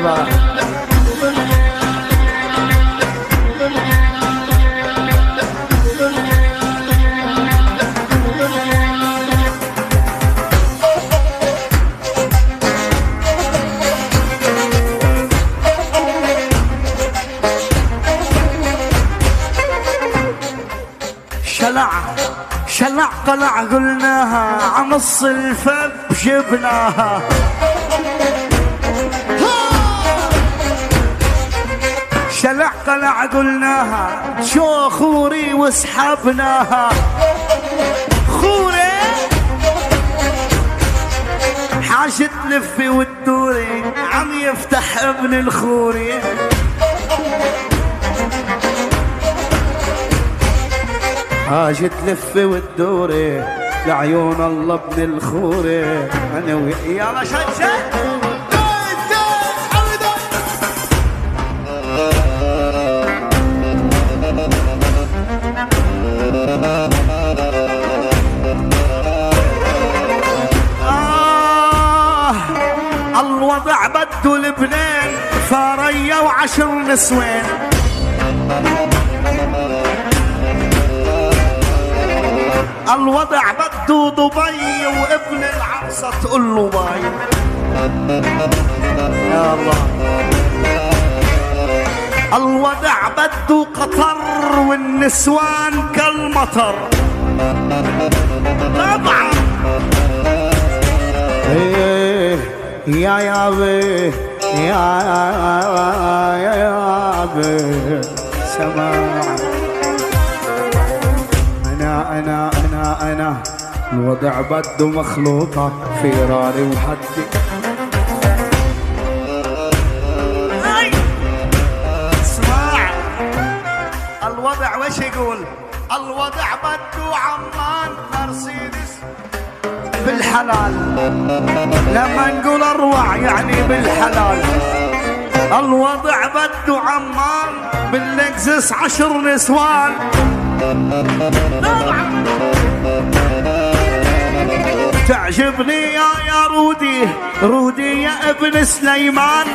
طيبة. شلع قلع قلناها عمص الفب جبناها. شلع قلع قلناها شو خوري وسحبناها. خوري حاجة تلفي وتدوري عم يفتح ابن الخوري. حاجة تلفي وتدوري لعيون الله ابن الخوري. انا يلا شجع الوضع بده لبنان فارية وعشر نسوان. الوضع بده دبي وابن العروسة تقول له باي. يا الله. الوضع بده قطر والنسوان كالمطر. طبعا يا بي يا بي سماع. أنا الوضع بده مخلوطة فيراري وحدي. اسمع الوضع وش يقول؟ الوضع بده عمان مرسيدس بالحلال. لما نقول اروع يعني بالحلال. الوضع بده عمان باللكزس 10 نسوان. تعجبني يا رودي يا ابن سليمان.